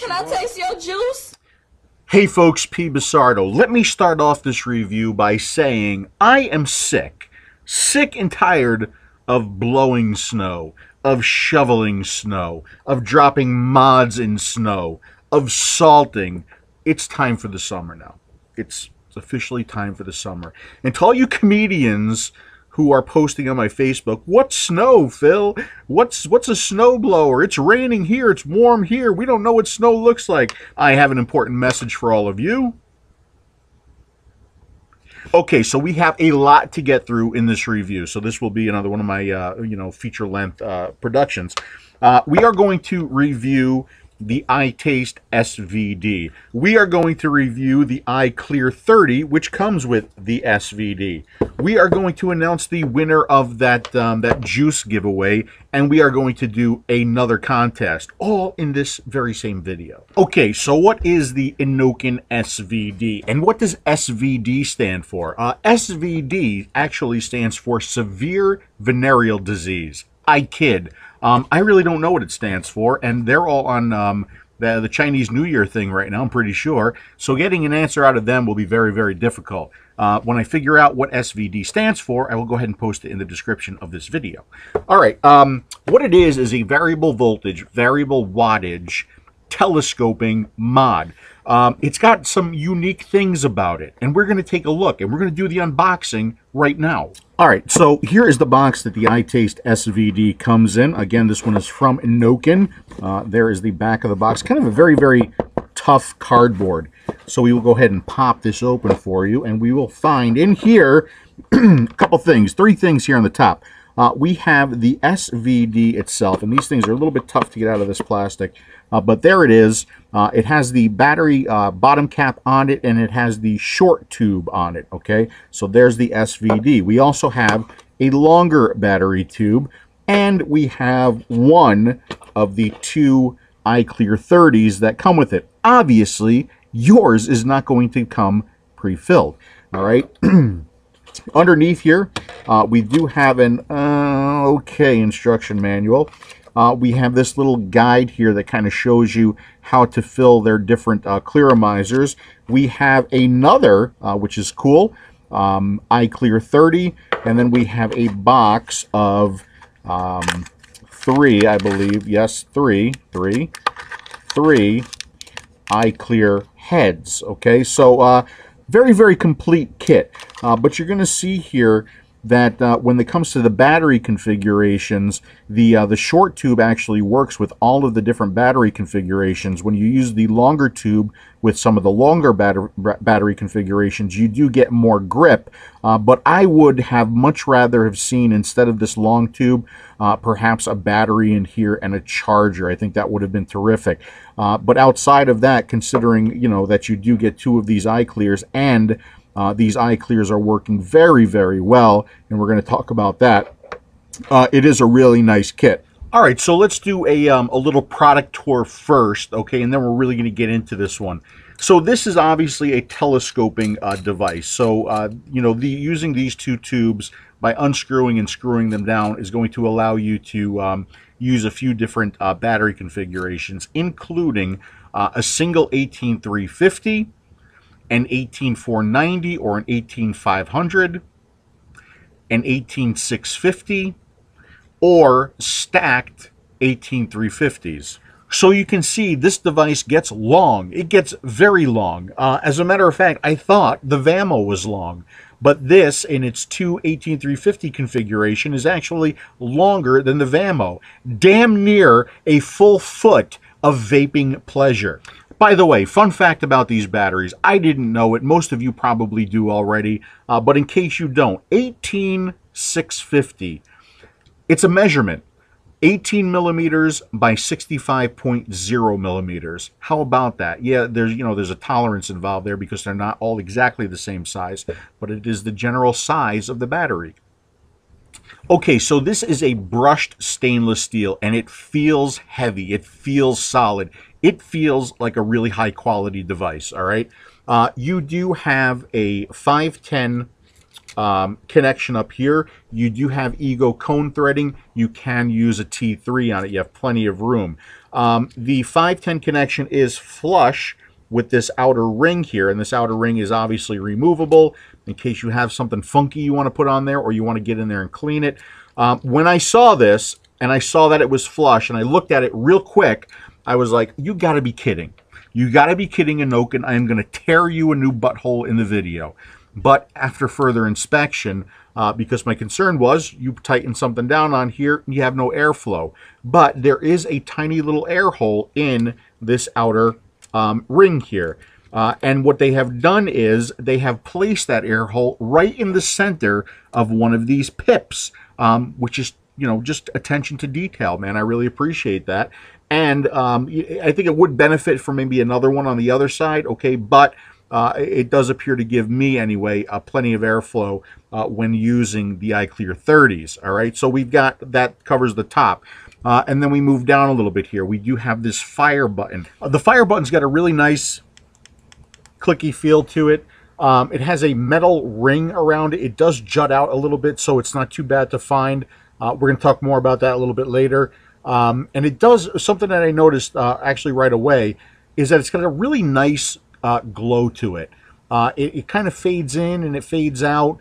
Can I taste your juice? Hey folks, P. Basardo. Let me start off this review by saying I am sick and tired of blowing snow, of shoveling snow, of dropping mods in snow, of salting. It's time for the summer now. It's officially time for the summer. And to all you comedians who are posting on my Facebook, "What's snow, Phil? What's a snow blower? It's raining here, it's warm here, we don't know what snow looks like." I have an important message for all of you. Okay, so we have a lot to get through in this review. So this will be another one of my feature-length productions. We are going to review the iTaste SVD. We are going to review the iClear 30, which comes with the SVD. We are going to announce the winner of that juice giveaway, and we are going to do another contest, all in this very same video. Okay, so what is the Innokin SVD, and what does SVD stand for? SVD actually stands for severe venereal disease. I kid. I really don't know what it stands for, and they're all on the Chinese New Year thing right now, I'm pretty sure. So getting an answer out of them will be very, very difficult. When I figure out what SVD stands for, I will go ahead and post it in the description of this video. All right, what it is a variable voltage, variable wattage, telescoping mod. It's got some unique things about it, and we're going to take a look, and we're going to do the unboxing right now. All right, so here is the box that the iTaste SVD comes in. Again, this one is from Innokin. There is the back of the box. Kind of a very, very tough cardboard. So we will go ahead and pop this open for you, and we will find in here a couple things, three things here on the top. We have the SVD itself, and these things are a little bit tough to get out of this plastic, but there it is. It has the battery bottom cap on it, and it has the short tube on it, okay? So there's the SVD. We also have a longer battery tube, and we have one of the two iClear 30s that come with it. Obviously, yours is not going to come pre-filled, all right? Underneath here, we do have an instruction manual. We have this little guide here that kind of shows you how to fill their different clearamizers. We have another, which is cool, iClear 30, and then we have a box of three, I believe, yes, three iClear heads. Okay, so very, very complete kit. But you're going to see here that when it comes to the battery configurations, the short tube actually works with all of the different battery configurations. When you use the longer tube with some of the longer battery configurations, you do get more grip. But I would have much rather have seen, instead of this long tube, perhaps a battery in here and a charger. I think that would have been terrific. But outside of that, considering that you do get two of these iClears, and these iClears are working very, very well, and we're going to talk about that. It is a really nice kit. All right, so let's do a little product tour first, okay, and then we're really going to get into this one. So this is obviously a telescoping device. So, using these two tubes by unscrewing and screwing them down is going to allow you to use a few different battery configurations, including a single 18350, an 18490 or an 18500, an 18650, or stacked 18350s. So you can see this device gets long. It gets very long. As a matter of fact, I thought the VAMO was long, but this, in its two 18350 configuration, is actually longer than the VAMO. Damn near a full foot of vaping pleasure. By the way, fun fact about these batteries, I didn't know it. Most of you probably do already, but in case you don't, 18650. It's a measurement. 18 millimeters by 65.0 millimeters. How about that? Yeah, there's a tolerance involved there because they're not all exactly the same size, but it is the general size of the battery. Okay, so this is a brushed stainless steel, and it feels heavy. It feels solid. It feels like a really high quality device, all right? You do have a 510 connection up here. You do have Ego cone threading. You can use a T3 on it. You have plenty of room. The 510 connection is flush with this outer ring here, and this outer ring is obviously removable in case you have something funky you want to put on there or you want to get in there and clean it. When I saw this and I saw that it was flush and I looked at it real quick, I was like, you got to be kidding. You got to be kidding, Innokin. I am going to tear you a new butthole in the video. But after further inspection, because my concern was you tighten something down on here, you have no airflow. But there is a tiny little air hole in this outer ring here. And what they have done is they have placed that air hole right in the center of one of these pips, which is, you know, just attention to detail, man. I really appreciate that. And I think it would benefit from maybe another one on the other side, okay, but it does appear to give me, anyway, plenty of airflow when using the iClear 30s, all right? So we've got, that covers the top. And then we move down a little bit here. We do have this fire button. The fire button's got a really nice clicky feel to it. It has a metal ring around it. It does jut out a little bit, so it's not too bad to find. We're going to talk more about that a little bit later. And it does, something that I noticed actually right away, is that it's got a really nice glow to it. It kind of fades in and it fades out.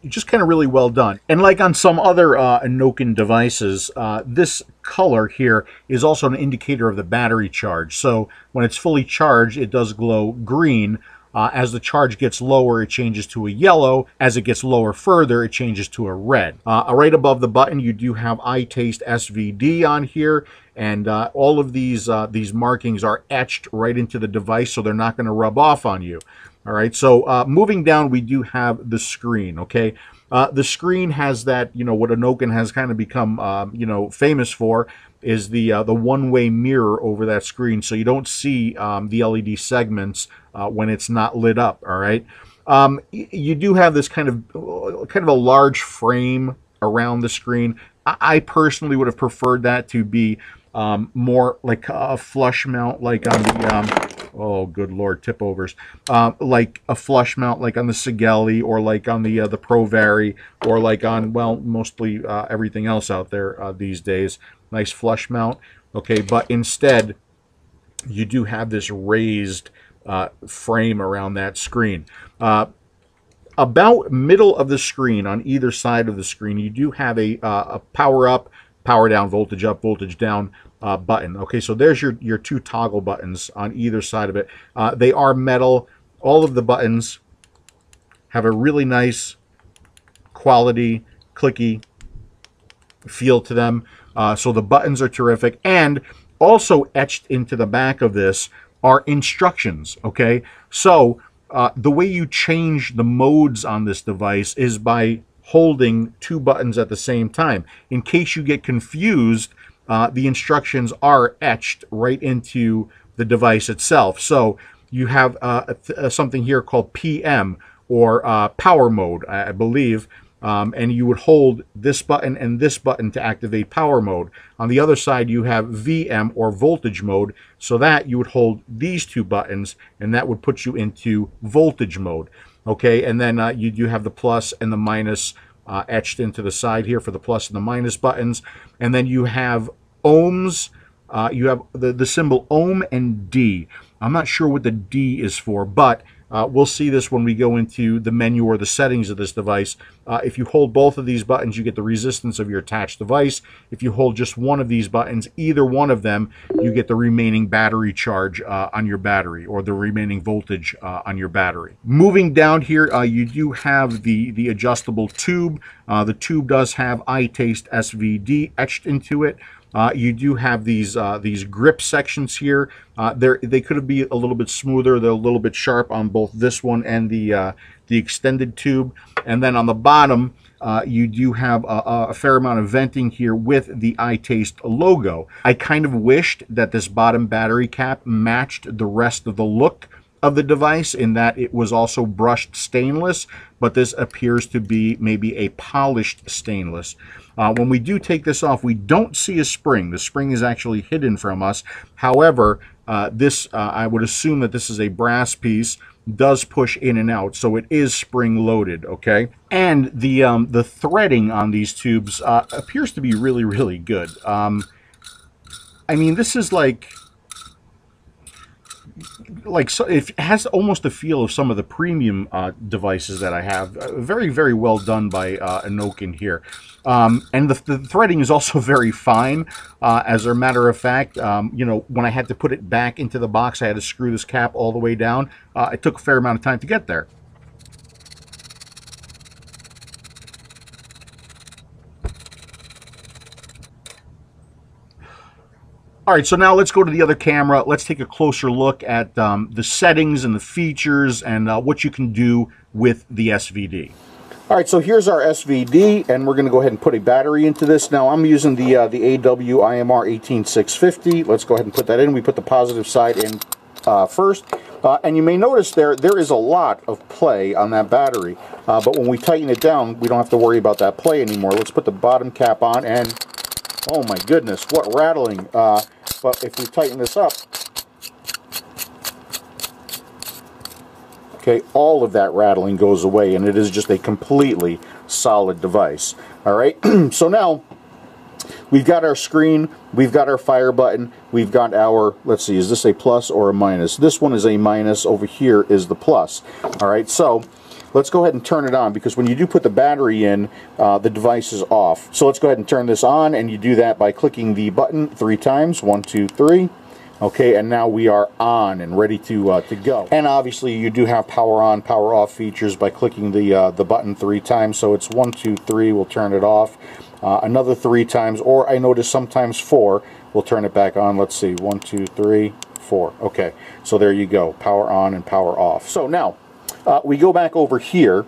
Just kind of really well done. And like on some other Innokin devices, this color here is also an indicator of the battery charge. So when it's fully charged, it does glow green. As the charge gets lower, it changes to a yellow. As it gets lower further, it changes to a red. Right above the button, you do have iTaste SVD on here, and all of these markings are etched right into the device, so they're not going to rub off on you. All right, so moving down, we do have the screen, okay? The screen has that, you know, what Innokin has kind of become, you know, famous for, is the one-way mirror over that screen, so you don't see the LED segments when it's not lit up. All right, you do have this kind of a large frame around the screen. I personally would have preferred that to be more like a flush mount, like on the oh good lord, tip overs, like a flush mount like on the Sigelli, or like on the Pro Vari, or like on, well, mostly everything else out there these days. Nice flush mount, okay, but instead you do have this raised frame around that screen. About middle of the screen, on either side of the screen, you do have a power up, power down, voltage up, voltage down button. Okay, so there's your two toggle buttons on either side of it. They are metal. All of the buttons have a really nice quality, clicky feel to them. So the buttons are terrific. And also etched into the back of this are instructions, okay? So the way you change the modes on this device is by holding two buttons at the same time. In case you get confused, the instructions are etched right into the device itself. So you have something here called PM, or power mode, I believe, and you would hold this button and this button to activate power mode. On the other side, you have VM, or voltage mode, so that you would hold these two buttons, and that would put you into voltage mode. Okay, and then you do have the plus and the minus etched into the side here for the plus and the minus buttons. And then you have ohms. You have the symbol ohm and D. I'm not sure what the D is for, but we'll see this when we go into the menu or the settings of this device. If you hold both of these buttons, you get the resistance of your attached device. If you hold just one of these buttons, either one of them, you get the remaining battery charge on your battery, or the remaining voltage on your battery. Moving down here, you do have the adjustable tube. The tube does have iTaste SVD etched into it. You do have these grip sections here. They could be a little bit smoother. They're a little bit sharp on both this one and the extended tube. And then on the bottom, you do have a fair amount of venting here with the iTaste logo. I kind of wished that this bottom battery cap matched the rest of the look of the device, in that it was also brushed stainless, but this appears to be maybe a polished stainless. When we do take this off, we don't see a spring. The spring is actually hidden from us. However, I would assume that this is a brass piece, does push in and out, so it is spring loaded, okay? And the threading on these tubes appears to be really, really good. I mean, this is like so it has almost a feel of some of the premium devices that I have. Very, very well done by Innokin here. And the threading is also very fine. As a matter of fact, you know, when I had to put it back into the box, I had to screw this cap all the way down. It took a fair amount of time to get there. All right, so now let's go to the other camera. Let's take a closer look at the settings and the features and what you can do with the SVD. All right, so here's our SVD, and we're going to go ahead and put a battery into this. Now, I'm using the AW IMR 18650. Let's go ahead and put that in. We put the positive side in first. And you may notice there is a lot of play on that battery. But when we tighten it down, we don't have to worry about that play anymore. Let's put the bottom cap on, and oh my goodness, what rattling. But if we tighten this up, okay, all of that rattling goes away, and it is just a completely solid device. All right, so now we've got our screen, we've got our fire button, we've got our, let's see, is this a plus or a minus? This one is a minus, over here is the plus. All right, so let's go ahead and turn it on, because when you do put the battery in, the device is off. So let's go ahead and turn this on, and you do that by clicking the button 3 times, 1, 2, 3. Okay, and now we are on and ready to go. And obviously you do have power on, power off features by clicking the button 3 times. So it's 1, 2, 3, we'll turn it off. Another 3 times, or I notice sometimes 4, we'll turn it back on. Let's see, 1, 2, 3, 4. Okay, so there you go, power on and power off. So now, we go back over here,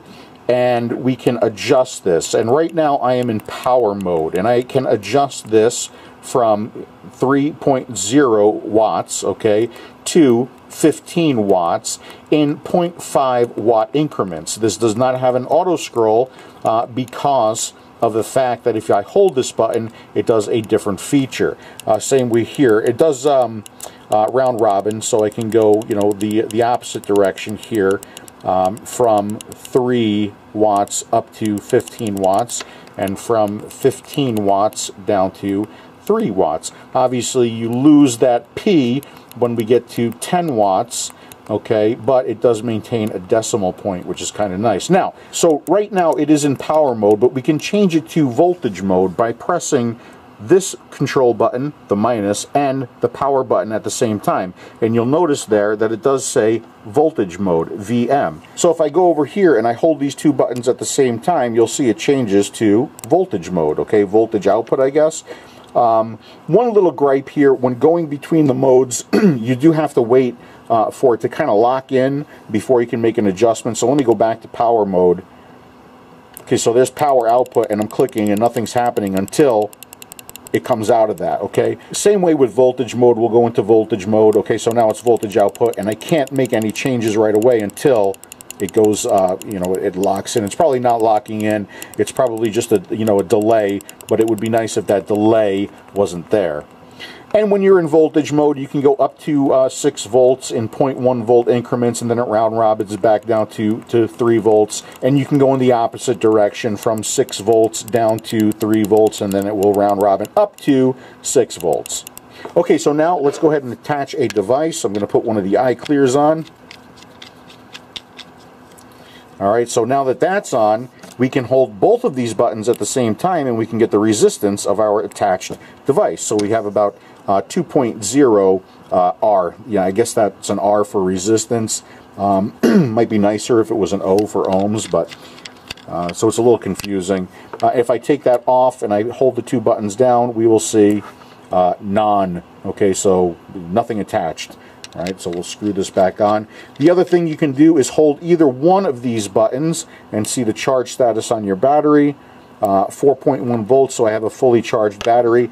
and we can adjust this. And right now I am in power mode, and I can adjust this from 3.0 watts, okay, to 15 watts in 0.5 watt increments. This does not have an auto scroll because of the fact that if I hold this button, it does a different feature. Same way here. It does round robin, so I can go, you know, the opposite direction here. From 3 watts up to 15 watts, and from 15 watts down to 3 watts. Obviously, you lose that P when we get to 10 watts, okay, but it does maintain a decimal point, which is kind of nice. Now, so right now it is in power mode, but we can change it to voltage mode by pressing this control button, the minus, and the power button at the same time. And you'll notice there that it does say voltage mode, VM. So if I go over here and I hold these 2 buttons at the same time, you'll see it changes to voltage mode, okay, voltage output, I guess. One little gripe here, when going between the modes, you do have to wait for it to kind of lock in before you can make an adjustment. So let me go back to power mode. Okay, so there's power output, and I'm clicking and nothing's happening until it comes out of that, okay? Same way with voltage mode, we'll go into voltage mode. Okay, so now it's voltage output, and I can't make any changes right away until it goes, you know, it locks in. It's probably not locking in. It's probably just a, you know, a delay, but it would be nice if that delay wasn't there. And when you're in voltage mode, you can go up to 6 volts in 0.1 volt increments, and then it round robins back down to 3 volts. And you can go in the opposite direction from 6 volts down to 3 volts, and then it will round robin up to 6 volts. Okay, so now let's go ahead and attach a device. I'm going to put one of the eye clears on. All right, so now that that's on, we can hold both of these buttons at the same time, and we can get the resistance of our attached device. So we have about 2.0 R. Yeah, I guess that's an R for resistance. Might be nicer if it was an O for ohms, but so it's a little confusing. If I take that off and I hold the 2 buttons down, we will see none. Okay, so nothing attached. All right, so we'll screw this back on. The other thing you can do is hold either one of these buttons and see the charge status on your battery. 4.1 volts, so I have a fully charged battery.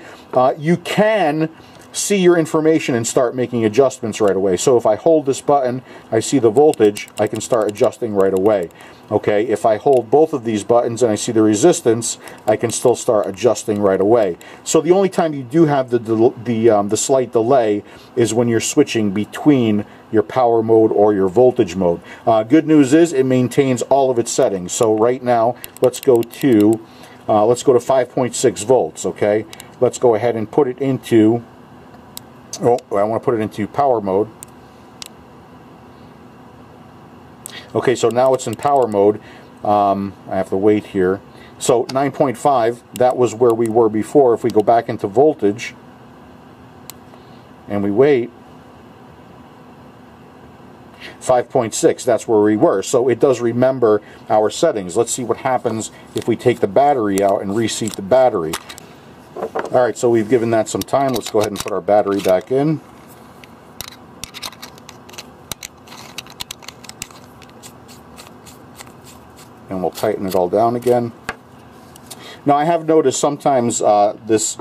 You can see your information and start making adjustments right away. So if I hold this button, I see the voltage, I can start adjusting right away. Okay, if I hold both of these buttons and I see the resistance, I can still start adjusting right away. So the only time you do have the slight delay is when you're switching between, your power mode or your voltage mode. Good news is it maintains all of its settings. So right now, let's go to 5.6 volts. Okay, let's go ahead and put it into. Oh, I want to put it into power mode. Okay, so now it's in power mode. I have to wait here. So 9.5, that was where we were before. If we go back into voltage and we wait, 5.6, that's where we were. So it does remember our settings. Let's see what happens if we take the battery out and reseat the battery. Alright, so we've given that some time. Let's go ahead and put our battery back in. And we'll tighten it all down again. Now I have noticed sometimes this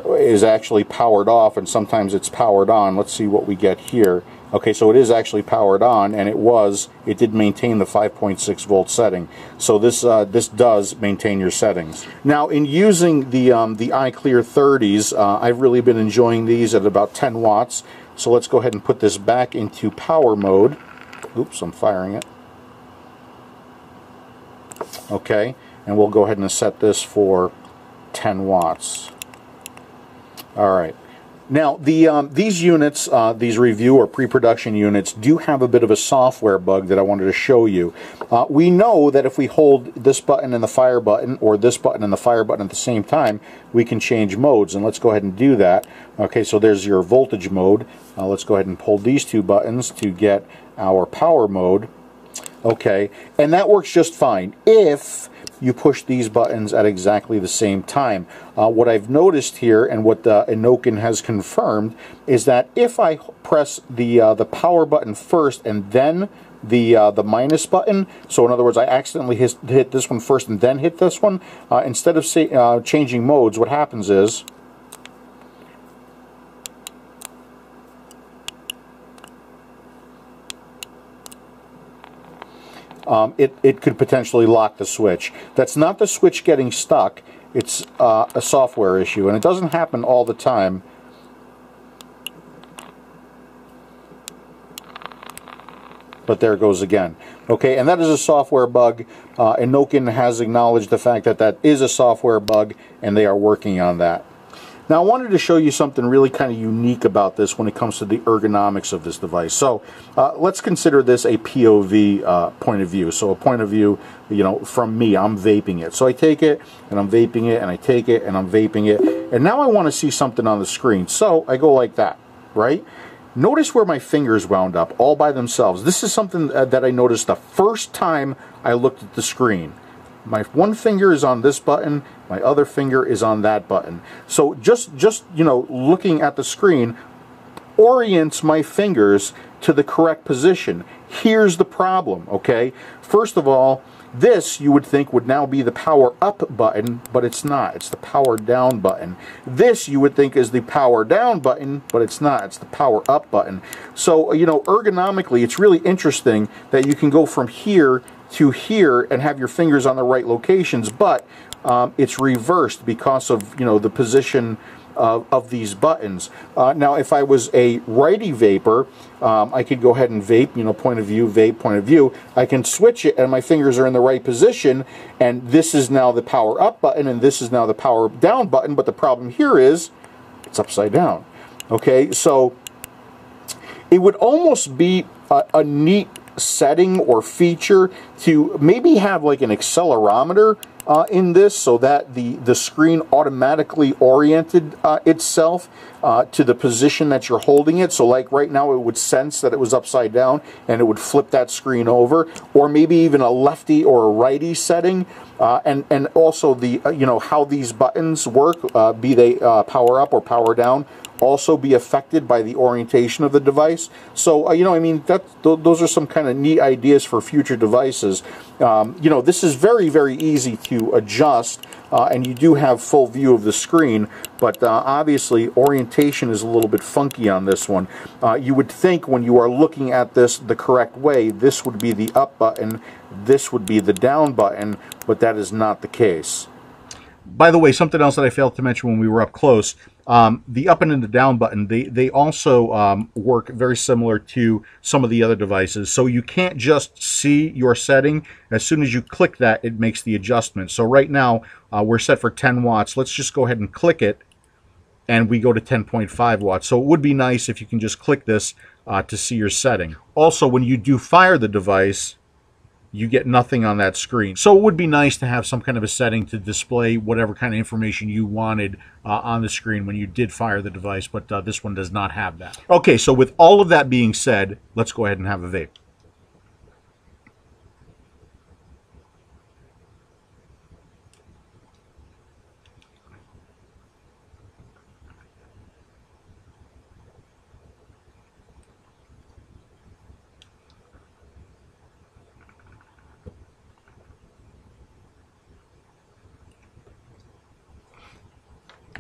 is actually powered off and sometimes it's powered on. Let's see what we get here. Okay, so it is actually powered on, and it did maintain the 5.6 volt setting. So this does maintain your settings. Now in using the iClear 30s, I've really been enjoying these at about 10 watts. So let's go ahead and put this back into power mode. Oops, I'm firing it. Okay, and we'll go ahead and set this for 10 watts. Alright, now these units, these review or pre-production units, do have a bit of a software bug that I wanted to show you. We know that if we hold this button and the fire button, or this button and the fire button at the same time, we can change modes, and let's go ahead and do that. Okay, so there's your voltage mode. Let's go ahead and pull these two buttons to get our power mode. Okay, and that works just fine if you push these buttons at exactly the same time. What I've noticed here, and what Innokin has confirmed, is that if I press the power button first and then the minus button, so in other words I accidentally hit this one first and then hit this one, instead of changing modes, what happens is it could potentially lock the switch. That's not the switch getting stuck, it's a software issue, and it doesn't happen all the time. But there it goes again. Okay, and that is a software bug. Innokin has acknowledged the fact that that is a software bug, and they are working on that. Now I wanted to show you something really kind of unique about this when it comes to the ergonomics of this device. So let's consider this a POV point of view. So a point of view, you know, from me, I'm vaping it. So I take it and I'm vaping it, and I take it and I'm vaping it, and now I want to see something on the screen. So I go like that, right? Notice where my fingers wound up all by themselves. This is something that I noticed the first time I looked at the screen. My one finger is on this button, my other finger is on that button. So just you know, looking at the screen orients my fingers to the correct position. Here's the problem, okay? First of all, this you would think would now be the power up button, but it's not. It's the power down button. This you would think is the power down button, but it's not. It's the power up button. So, you know, ergonomically, it's really interesting that you can go from here to here and have your fingers on the right locations, but it's reversed because of, you know, the position of these buttons. Now if I was a righty vapor, I could go ahead and vape, you know, point of view, vape, point of view. I can switch it and my fingers are in the right position, and this is now the power up button and this is now the power down button, but the problem here is it's upside down. Okay, so it would almost be a neat setting or feature to maybe have like an accelerometer in this, so that the screen automatically oriented itself to the position that you're holding it. So like right now it would sense that it was upside down and it would flip that screen over, or maybe even a lefty or a righty setting, and also the you know, how these buttons work, be they power up or power down, also be affected by the orientation of the device. So you know, I mean, those are some kind of neat ideas for future devices. You know, this is very, very easy to adjust, and you do have full view of the screen, but obviously orientation is a little bit funky on this one. You would think when you are looking at this the correct way, this would be the up button, this would be the down button, but that is not the case. By the way, something else that I failed to mention when we were up close, The up and the down button, they also work very similar to some of the other devices. So you can't just see your setting. As soon as you click that, it makes the adjustment. So right now, we're set for 10 watts. Let's just go ahead and click it, and we go to 10.5 watts. So it would be nice if you can just click this to see your setting. Also, when you do fire the device, you get nothing on that screen. So it would be nice to have some kind of a setting to display whatever kind of information you wanted on the screen when you did fire the device, but this one does not have that. Okay, so with all of that being said, let's go ahead and have a vape.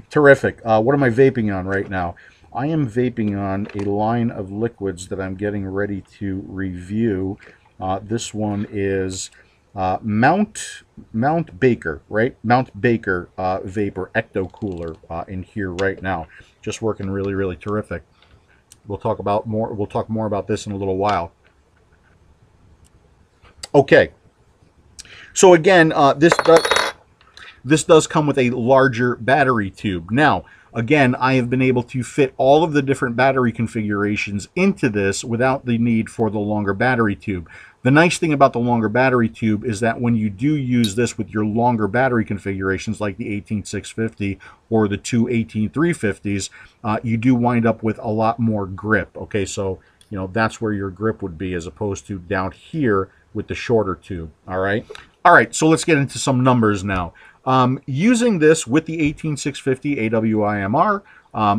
Terrific. What am I vaping on right now? I am vaping on a line of liquids that I'm getting ready to review. This one is Mount Baker, right? Mount Baker Vapor Ecto Cooler in here right now. Just working really, really terrific. We'll talk more about this in a little while. Okay. So again, this does come with a larger battery tube. Now, again, I have been able to fit all of the different battery configurations into this without the need for the longer battery tube. The nice thing about the longer battery tube is that when you do use this with your longer battery configurations like the 18650 or the two 18350s, you do wind up with a lot more grip. Okay, so you know that's where your grip would be as opposed to down here with the shorter tube. All right, so let's get into some numbers now. Using this with the 18650 AWIMR,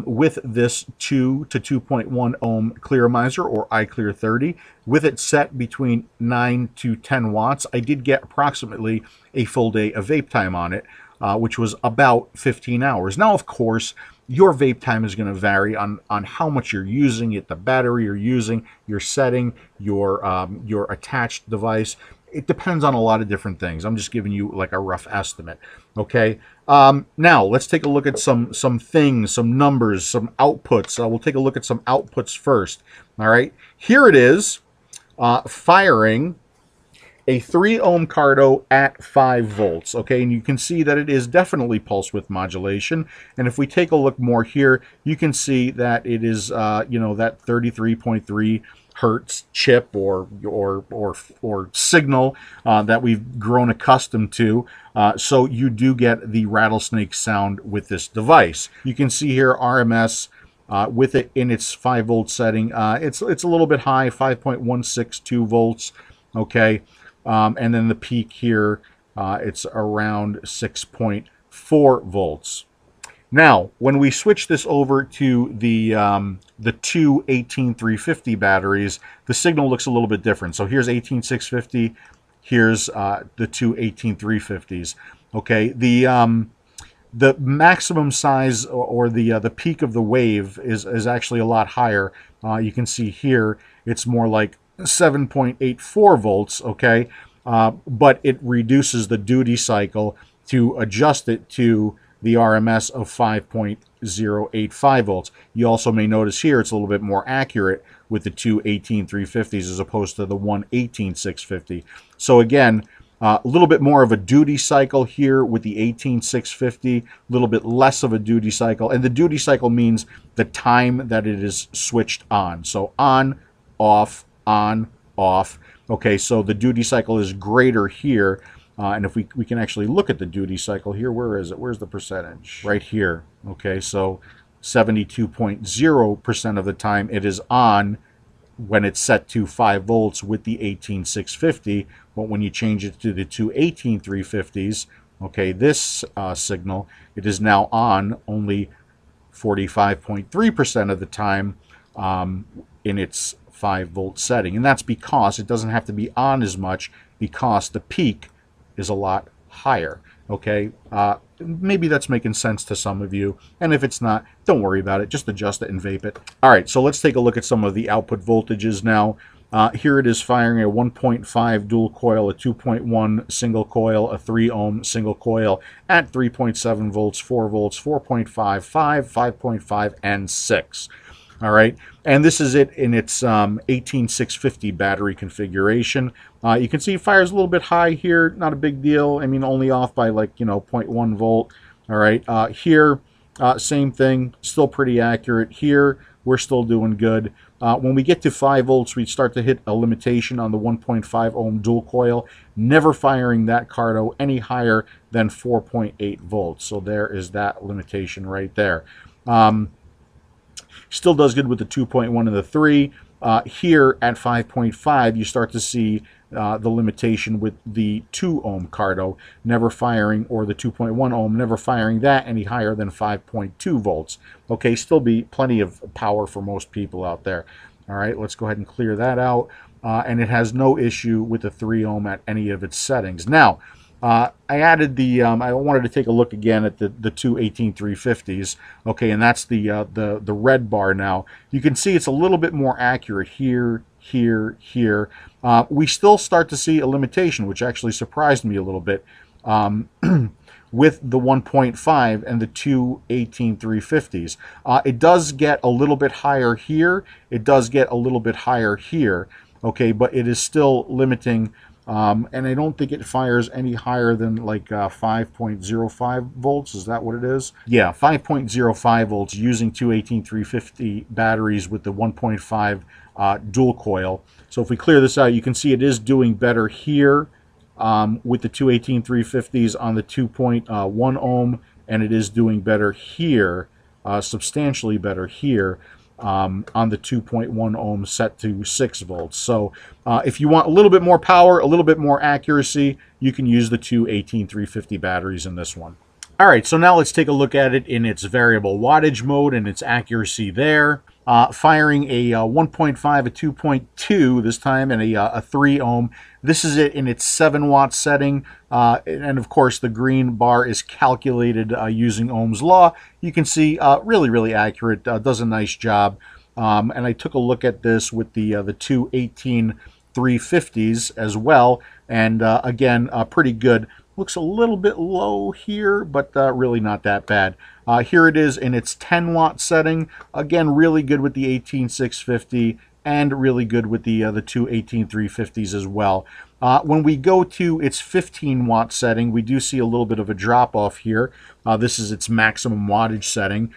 with this 2 to 2.1 ohm clearomizer or iClear 30, with it set between 9 to 10 watts, I did get approximately a full day of vape time on it, which was about 15 hours. Now, of course, your vape time is going to vary on how much you're using it, the battery you're using, your setting, your attached device. It depends on a lot of different things. I'm just giving you like a rough estimate. Okay. Now let's take a look at some things, some numbers, some outputs. We'll take a look at some outputs first. All right. Here it is, firing a 3 ohm cardo at 5 volts. Okay, and you can see that it is definitely pulse width modulation. And if we take a look more here, you can see that it is you know, that 33.3 hertz chip or signal that we've grown accustomed to. So you do get the rattlesnake sound with this device. You can see here RMS with it in its 5 volt setting. It's a little bit high, 5.162 volts. Okay, and then the peak here, it's around 6.4 volts. Now, when we switch this over to the two 18350 batteries, the signal looks a little bit different. So here's 18650, here's the two 18350s. Okay, the maximum size or the peak of the wave is actually a lot higher. You can see here it's more like 7.84 volts. Okay, but it reduces the duty cycle to adjust it to the RMS of 5.085 volts. You also may notice here it's a little bit more accurate with the two 18350s as opposed to the one 18650. So again, a little bit more of a duty cycle here with the 18650, a little bit less of a duty cycle. And the duty cycle means the time that it is switched on. So on, off, on, off. Okay, so the duty cycle is greater here. And if we can actually look at the duty cycle here, where is it? Where's the percentage? Right here. Okay, so 72.0% of the time it is on when it's set to 5 volts with the 18650. But when you change it to the two 18350s, okay, this signal, it is now on only 45.3% of the time in its 5 volt setting. And that's because it doesn't have to be on as much because the peak is a lot higher. Okay, maybe that's making sense to some of you, and if it's not, don't worry about it, just adjust it and vape it. All right, so let's take a look at some of the output voltages now. Here it is firing a 1.5 dual coil, a 2.1 single coil, a 3 ohm single coil at 3.7 volts, 4 volts, 4.5, 5, 5.5, and 6. All right, and this is it in its 18650 battery configuration. You can see it fires a little bit high here, not a big deal. I mean, only off by like, you know, 0.1 volt. All right, here, same thing, still pretty accurate. Here, we're still doing good. When we get to 5 volts, we start to hit a limitation on the 1.5 ohm dual coil, never firing that cardo any higher than 4.8 volts. So there is that limitation right there. Still does good with the 2.1 and the 3. Here at 5.5, you start to see the limitation with the 2 ohm cardo, never firing, or the 2.1 ohm, never firing that any higher than 5.2 volts. Okay, still be plenty of power for most people out there. All right, let's go ahead and clear that out. And it has no issue with the 3 ohm at any of its settings. Now, I added the, I wanted to take a look again at the two 18350s, okay, and that's the red bar now. You can see it's a little bit more accurate here, here, here. We still start to see a limitation, which actually surprised me a little bit, with the 1.5 and the two 18350s. It does get a little bit higher here. It does get a little bit higher here, okay, but it is still limiting. And I don't think it fires any higher than like 5.05 volts. Is that what it is? Yeah, 5.05 volts using two 18350 batteries with the 1.5 dual coil. So if we clear this out, you can see it is doing better here with the two 18350s on the 2.1 ohm, and it is doing better here, substantially better here. On the 2.1 ohm set to 6 volts. So if you want a little bit more power, a little bit more accuracy, you can use the two 18350 batteries in this one. All right, so now let's take a look at it in its variable wattage mode and its accuracy there. Firing a 1.5, a 2.2 this time, and a 3 ohm. This is it in its 7 watt setting, and of course the green bar is calculated using Ohm's law. You can see really accurate, does a nice job. And I took a look at this with the two 18350s as well, and again, pretty good. Looks a little bit low here, but really not that bad. Here it is in its 10 watt setting. Again, really good with the 18650 and really good with the two 18350s as well. When we go to its 15 watt setting, we do see a little bit of a drop off here. This is its maximum wattage setting.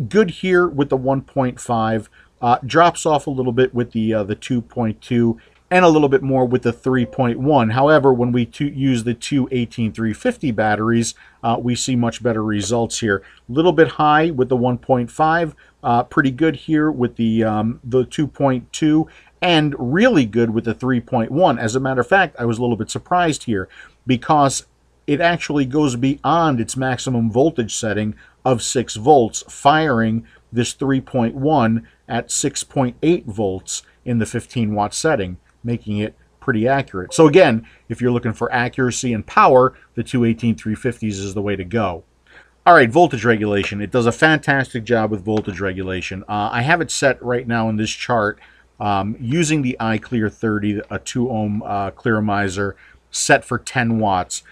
Good here with the 1.5. Drops off a little bit with the 2.2. And a little bit more with the 3.1. However, when we use the two 18350 batteries, we see much better results here. A little bit high with the 1.5, pretty good here with the 2.2, and really good with the 3.1. As a matter of fact, I was a little bit surprised here because it actually goes beyond its maximum voltage setting of 6 volts, firing this 3.1 at 6.8 volts in the 15 watt setting, making it pretty accurate. So again, if you're looking for accuracy and power, the two 18350s is the way to go. All right, voltage regulation. It does a fantastic job with voltage regulation. I have it set right now in this chart using the iClear 30, a 2 ohm clearomizer set for 10 watts.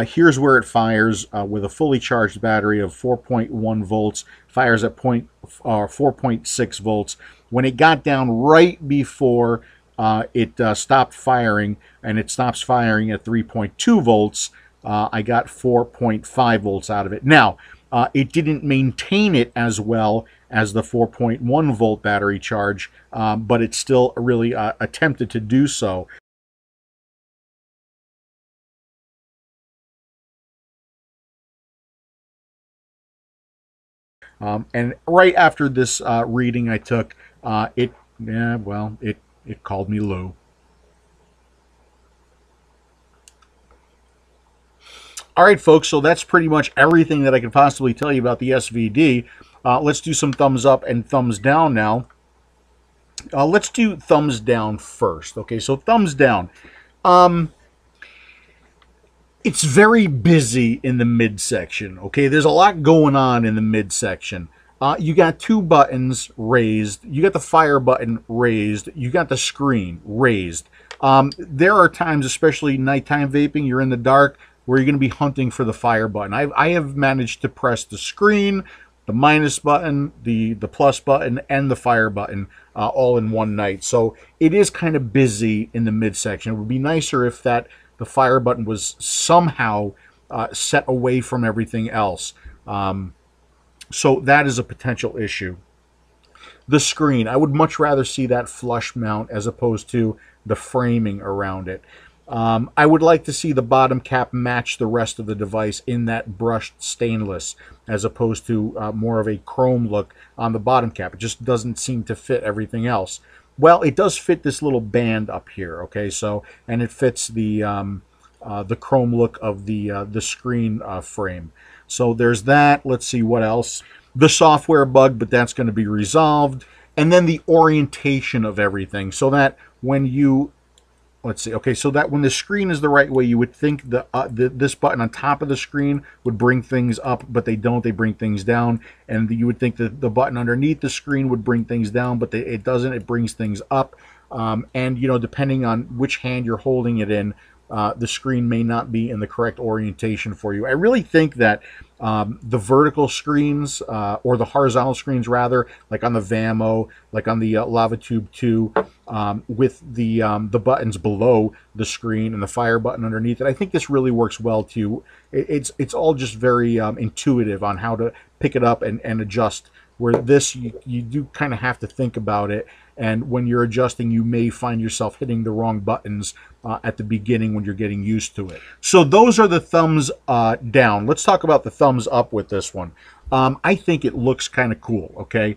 Here's where it fires with a fully charged battery of 4.1 volts, fires at 4.6 volts. When it got down right before it stopped firing, and it stops firing at 3.2 volts, I got 4.5 volts out of it. Now, it didn't maintain it as well as the 4.1 volt battery charge, but it still really attempted to do so. And right after this reading I took, it called me Lou. All right, folks, so that's pretty much everything that I could possibly tell you about the SVD. Let's do some thumbs up and thumbs down now. Let's do thumbs down first. Okay, so thumbs down. It's very busy in the midsection. Okay, there's a lot going on in the midsection. You got two buttons raised. You got the fire button raised. You got the screen raised. There are times, especially nighttime vaping, you're in the dark, where you're going to be hunting for the fire button. I have managed to press the screen, the minus button, the plus button, and the fire button all in one night. So it is kind of busy in the midsection. It would be nicer if the fire button was somehow set away from everything else. So that is a potential issue. The screen, I would much rather see that flush mount as opposed to the framing around it. I would like to see the bottom cap match the rest of the device in that brushed stainless as opposed to more of a chrome look on the bottom cap. It just doesn't seem to fit everything else. Well, it does fit this little band up here, okay? So, and it fits the chrome look of the screen frame. So there's that. Let's see what else. The software bug, but that's going to be resolved. And then the orientation of everything, so that when you, let's see, okay, so that when the screen is the right way, you would think this button on top of the screen would bring things up, but they don't. They bring things down. And you would think that the button underneath the screen would bring things down, but it doesn't. It brings things up. And, you know, depending on which hand you're holding it in, the screen may not be in the correct orientation for you. I really think that the vertical screens, or the horizontal screens rather, like on the VAMO, like on the LavaTube 2, with the buttons below the screen and the fire button underneath it, I think this really works well too. It's all just very intuitive on how to pick it up and adjust. Where this, you do kind of have to think about it, and when you're adjusting, you may find yourself hitting the wrong buttons at the beginning when you're getting used to it. So those are the thumbs down. Let's talk about the thumbs up with this one. I think it looks kind of cool, okay?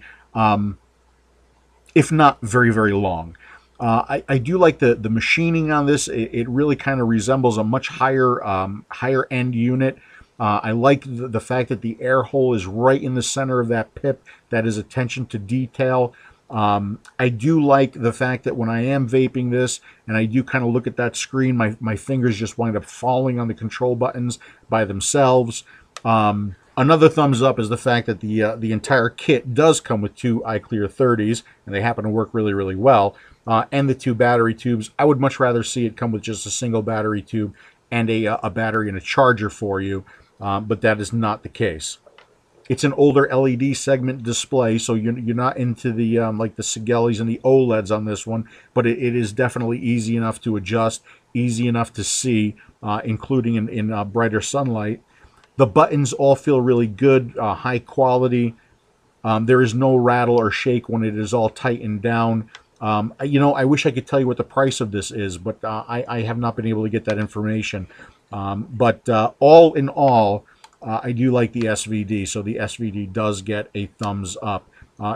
If not very, very long. I do like the machining on this. It really kind of resembles a much higher end unit. I like the fact that the air hole is right in the center of that pip. That is attention to detail. I do like the fact that when I am vaping this and I do kind of look at that screen, my fingers just wind up falling on the control buttons by themselves. Another thumbs up is the fact that the entire kit does come with two iClear 30s, and they happen to work really, really well. And the two battery tubes. I would much rather see it come with just a single battery tube and a battery and a charger for you. But that is not the case. It's an older LED segment display, so you're not into the like the Sigelis and the OLEDs on this one, but it is definitely easy enough to adjust, easy enough to see, including in brighter sunlight. The buttons all feel really good, high quality. There is no rattle or shake when it is all tightened down. You know, I wish I could tell you what the price of this is, but I have not been able to get that information. But all in all, I do like the SVD, so the SVD does get a thumbs up.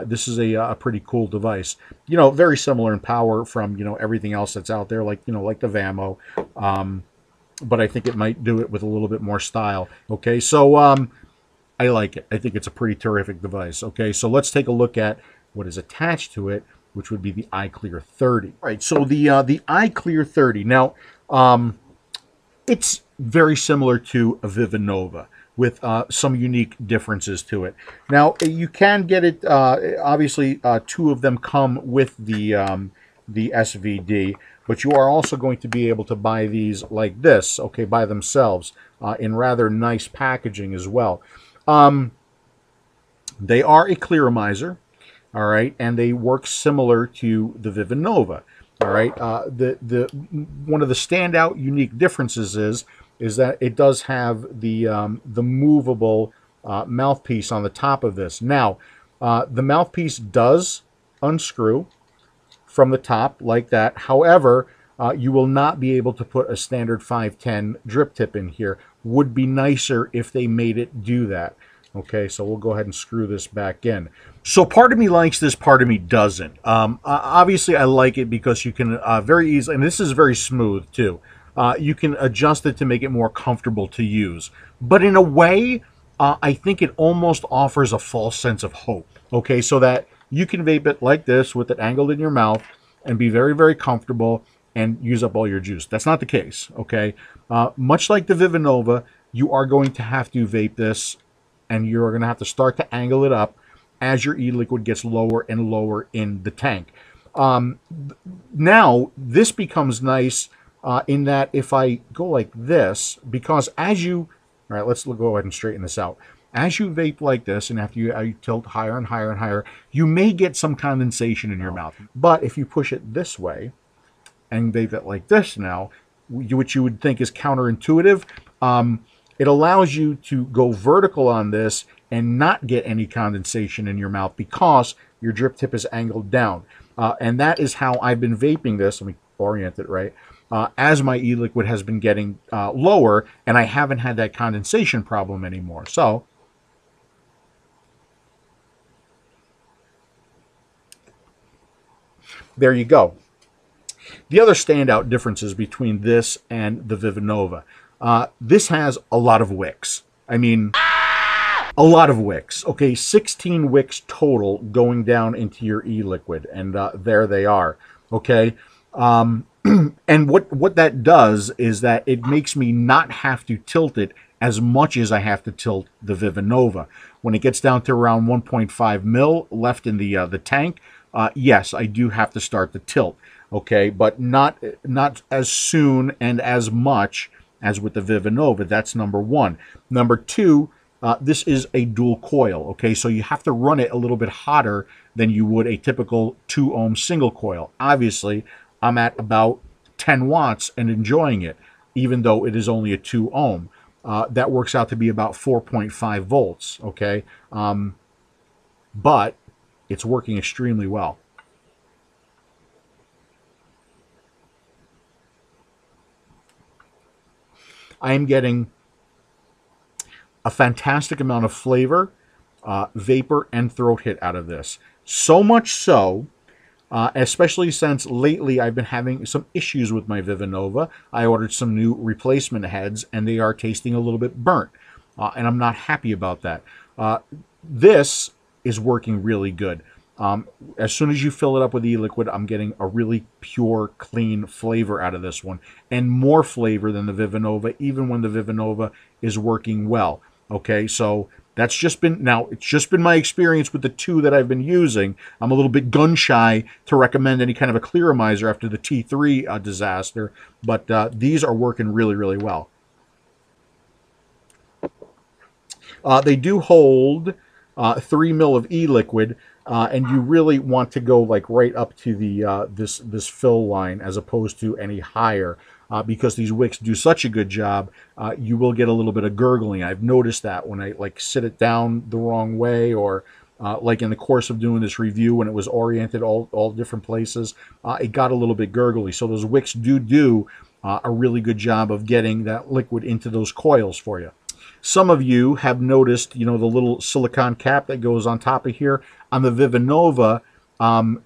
This is a pretty cool device. You know, very similar in power from, you know, everything else that's out there, like, you know, like the VAMO. But I think it might do it with a little bit more style. Okay, so I like it. I think it's a pretty terrific device. Okay, so let's take a look at what is attached to it, which would be the iClear 30. All right, so the iClear 30. Now, it's very similar to a Vivinova with some unique differences to it. Now, you can get it, obviously, two of them come with the SVD, but you are also going to be able to buy these like this, okay, by themselves, in rather nice packaging as well. They are a clearomizer, all right, and they work similar to the Vivinova, all right. One of the standout unique differences is that it does have the movable mouthpiece on the top of this. Now, the mouthpiece does unscrew from the top like that. However, you will not be able to put a standard 510 drip tip in here. Would be nicer if they made it do that. Okay, so we'll go ahead and screw this back in. So part of me likes this, part of me doesn't. Obviously, I like it because you can very easily, and this is very smooth too, you can adjust it to make it more comfortable to use. But in a way, I think it almost offers a false sense of hope. Okay, so that you can vape it like this with it angled in your mouth and be very, very comfortable and use up all your juice. That's not the case, okay? Much like the Vivinova, you are going to have to vape this, and you're going to have to start to angle it up as your e-liquid gets lower and lower in the tank. Now, this becomes nice in that if I go like this, because as you, all right, let's go ahead and straighten this out. As you vape like this, and after you tilt higher and higher and higher, you may get some condensation in your mouth. But if you push it this way and vape it like this now, which you would think is counterintuitive, it allows you to go vertical on this and not get any condensation in your mouth because your drip tip is angled down. And that is how I've been vaping this. Let me orient it right. As my e-liquid has been getting lower, and I haven't had that condensation problem anymore. So, there you go. The other standout differences between this and the Vivanova. This has a lot of wicks. I mean, a lot of wicks. Okay, 16 wicks total going down into your e-liquid, and there they are. Okay, and what that does is that it makes me not have to tilt it as much as I have to tilt the Vivanova. When it gets down to around 1.5 mil left in the tank, yes, I do have to start the tilt. Okay, but not as soon and as much as with the Vivanova. That's number one. Number two, this is a dual coil. Okay, so you have to run it a little bit hotter than you would a typical 2 ohm single coil. Obviously, I'm at about 10 watts and enjoying it, even though it is only a 2 ohm. That works out to be about 4.5 volts. Okay, but it's working extremely well. I am getting a fantastic amount of flavor, vapor, and throat hit out of this. So much so, especially since lately I've been having some issues with my Vivanova. I ordered some new replacement heads, and they are tasting a little bit burnt, and I'm not happy about that. This is working really good. As soon as you fill it up with e-liquid, I'm getting a really pure, clean flavor out of this one, and more flavor than the Vivanova, even when the Vivanova is working well. Okay, so that's just been, now it's just been my experience with the two that I've been using. I'm a little bit gun shy to recommend any kind of a clearomizer after the T3 disaster, but these are working really, really well. They do hold 3 mil of e-liquid, and you really want to go like right up to the this fill line as opposed to any higher, because these wicks do such a good job. You will get a little bit of gurgling. I've noticed that when I like sit it down the wrong way, or like in the course of doing this review when it was oriented all different places, it got a little bit gurgly. So those wicks do a really good job of getting that liquid into those coils for you. Some of you have noticed, you know, the little silicone cap that goes on top of here. On the Vivanova,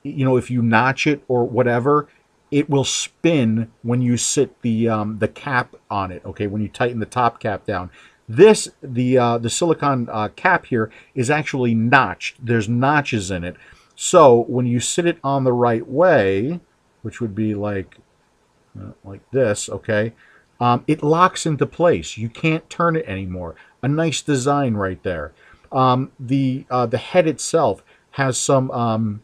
you know, if you notch it or whatever, it will spin when you sit the cap on it, okay, when you tighten the top cap down. This, the silicone cap here is actually notched. There's notches in it. So when you sit it on the right way, which would be like this, okay, it locks into place. You can't turn it anymore. A nice design right there. The head itself has some,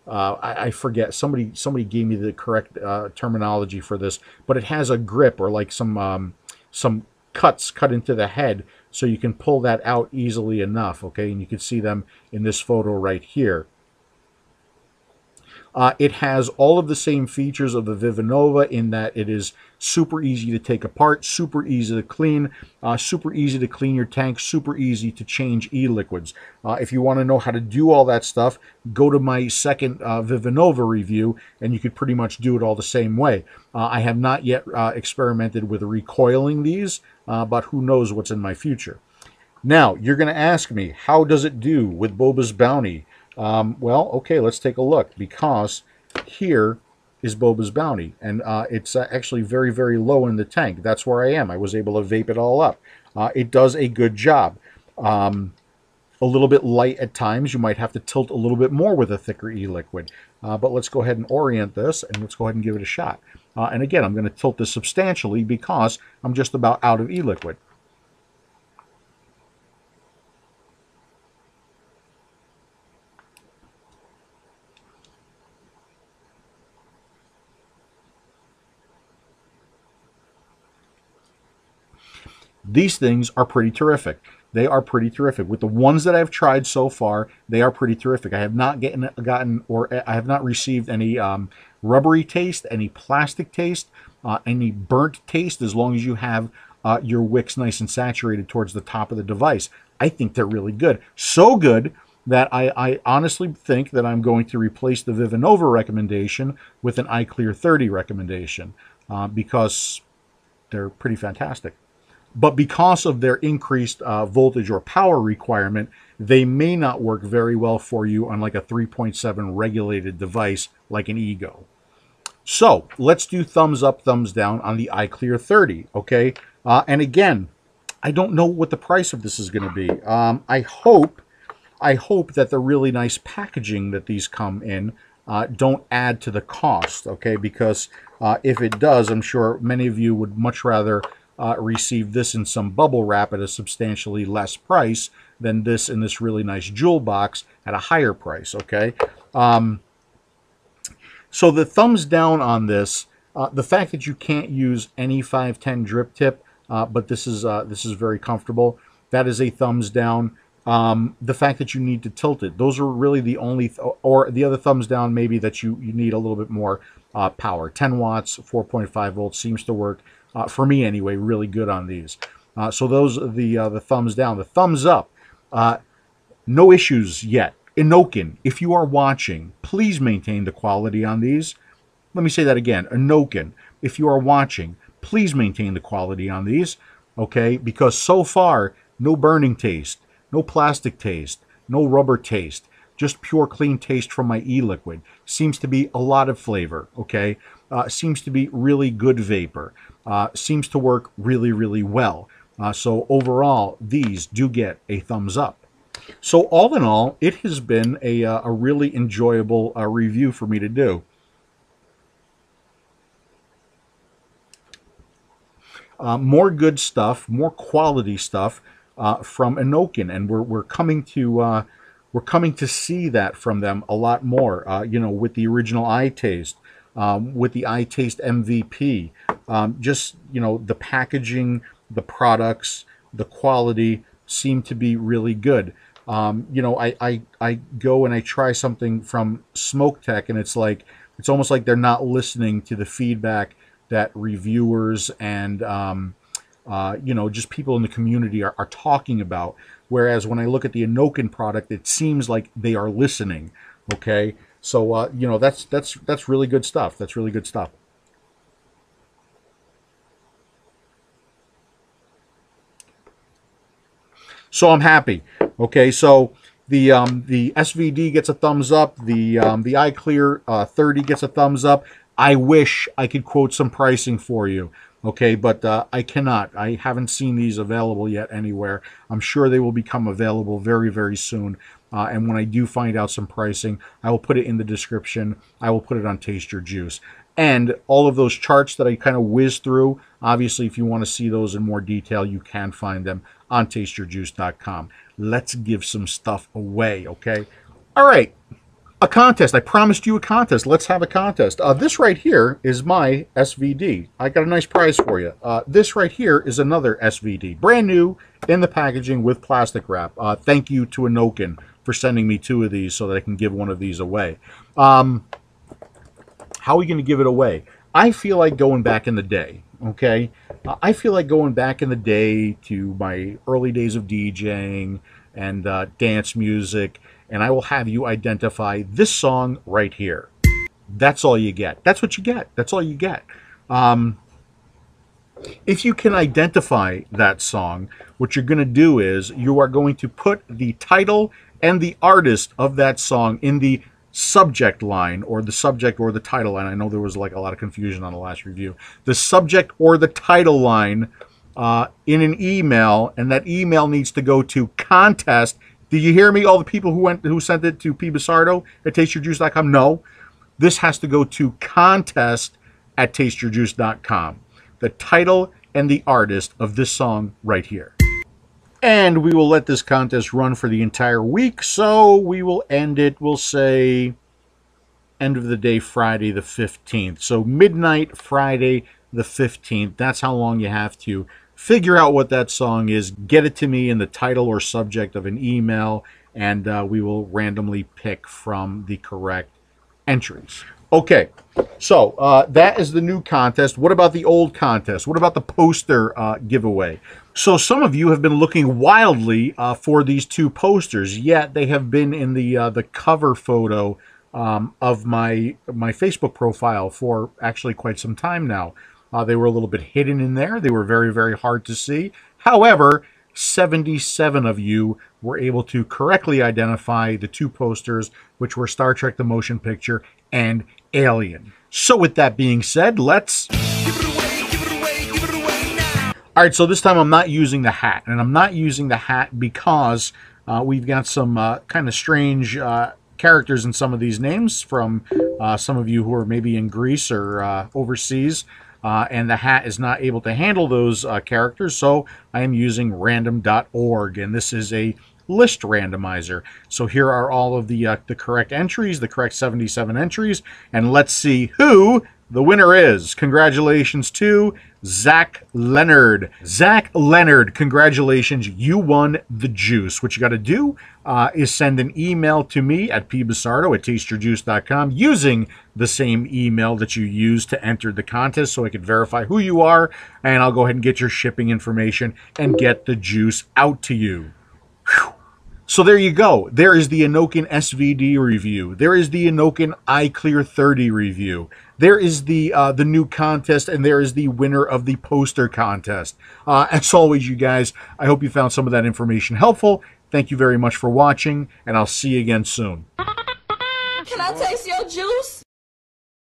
I forget, somebody gave me the correct terminology for this, but it has a grip, or like some cuts cut into the head, so you can pull that out easily enough, okay? And you can see them in this photo right here. It has all of the same features of the Vivanova in that it is super easy to take apart, super easy to clean your tank, super easy to change e-liquids. If you want to know how to do all that stuff, go to my second Vivanova review, and you could pretty much do it all the same way. I have not yet experimented with recoiling these, but who knows what's in my future. Now, you're going to ask me, how does it do with Boba's Bounty? Well, okay, let's take a look, because here is Boba's Bounty, and it's actually very, very low in the tank. That's where I am. I was able to vape it all up. It does a good job. A little bit light at times. You might have to tilt a little bit more with a thicker e-liquid. But let's go ahead and orient this, and let's go ahead and give it a shot. And again, I'm going to tilt this substantially because I'm just about out of e-liquid. These things are pretty terrific. They are pretty terrific. With the ones that I've tried so far, they are pretty terrific. I have not I have not received any rubbery taste, any plastic taste, any burnt taste, as long as you have your wicks nice and saturated towards the top of the device. I think they're really good. So good that I honestly think that I'm going to replace the Vivinova recommendation with an iClear 30 recommendation because they're pretty fantastic. But because of their increased voltage or power requirement, they may not work very well for you on like a 3.7 regulated device like an Ego. So let's do thumbs up, thumbs down on the iClear 30, okay? And again, I don't know what the price of this is going to be. I hope that the really nice packaging that these come in don't add to the cost, okay? Because if it does, I'm sure many of you would much rather receive this in some bubble wrap at a substantially less price than this in this really nice jewel box at a higher price, okay? So the thumbs down on this, the fact that you can't use any 510 drip tip, but this is very comfortable, that is a thumbs down. The fact that you need to tilt it, those are really the only, or the other thumbs down maybe that you need a little bit more power. 10 watts, 4.5 volts seems to work. For me anyway, really good on these. So those are the thumbs down. The thumbs up, no issues yet. Innokin, if you are watching, please maintain the quality on these. Let me say that again. Innokin, if you are watching, please maintain the quality on these, okay? Because so far, no burning taste, no plastic taste, no rubber taste, just pure clean taste from my e-liquid. Seems to be a lot of flavor, okay? Seems to be really good vapor. Seems to work really, really well. So overall, these do get a thumbs up. So all in all, it has been a really enjoyable review for me to do. More good stuff, more quality stuff from Innokin, and we're coming to see that from them a lot more. You know, with the original iTaste, with the iTaste MVP, just, you know, the packaging, the products, the quality seem to be really good. You know, I go and I try something from Smoke Tech, and it's almost like they're not listening to the feedback that reviewers and you know, just people in the community are talking about. Whereas when I look at the Innokin product, it seems like they are listening. Okay, so you know, that's really good stuff. That's really good stuff. So I'm happy. Okay, so the SVD gets a thumbs up. The iClear 30 gets a thumbs up. I wish I could quote some pricing for you, okay, but I cannot. I haven't seen these available yet anywhere. I'm sure they will become available very, very soon. And when I do find out some pricing, I will put it in the description. I will put it on Taste Your Juice. And all of those charts that I kind of whizzed through, obviously, if you want to see those in more detail, you can find them on tasteyourjuice.com. Let's give some stuff away, okay? All right. A contest. I promised you a contest. Let's have a contest. This right here is my SVD. I got a nice prize for you. This right here is another SVD. Brand new in the packaging with plastic wrap. Thank you to Innokin for sending me 2 of these so that I can give one of these away. How are we going to give it away? I feel like going back in the day, okay? I feel like going back in the day to my early days of DJing and dance music, and I will have you identify this song right here. That's all you get. That's what you get. That's all you get. If you can identify that song, what you're going to do is you are going to put the title and the artist of that song in the subject line, or the subject or the title line. I know there was like a lot of confusion on the last review. The subject or the title line in an email, and that email needs to go to contest. Do you hear me? All the people who sent it to pbasardo at tasteyourjuice.com. No, this has to go to contest at tasteyourjuice.com. The title and the artist of this song right here. And we will let this contest run for the entire week, so we will end it, we'll say, end of the day, Friday the 15th. So midnight, Friday the 15th. That's how long you have to figure out what that song is, get it to me in the title or subject of an email, and we will randomly pick from the correct entries. Okay, so that is the new contest. What about the old contest? What about the poster giveaway? So some of you have been looking wildly for these two posters, yet they have been in the cover photo of my Facebook profile for actually quite some time now. They were a little bit hidden in there. They were very, very hard to see. However, 77 of you were able to correctly identify the two posters, which were Star Trek the Motion Picture and Alien. So with that being said, let's... Give it away, give it away, give it away now. All right, so this time I'm not using the hat. And I'm not using the hat because we've got some kind of strange characters in some of these names from some of you who are maybe in Greece or overseas. And the hat is not able to handle those characters, so I am using random.org, and this is a list randomizer. So here are all of the correct entries, the correct 77 entries, and let's see who the winner is. Congratulations to Zach Leonard. Zach Leonard, congratulations, you won the juice. What you got to do is send an email to me at pbasardo@tasteyourjuice.com using the same email that you used to enter the contest so I could verify who you are, and I'll go ahead and get your shipping information and get the juice out to you. Whew. So there you go. There is the Innokin SVD review. There is the Innokin iClear 30 review. There is the new contest, and there is the winner of the poster contest. As always, you guys, I hope you found some of that information helpful. Thank you very much for watching, and I'll see you again soon. Can I taste your juice?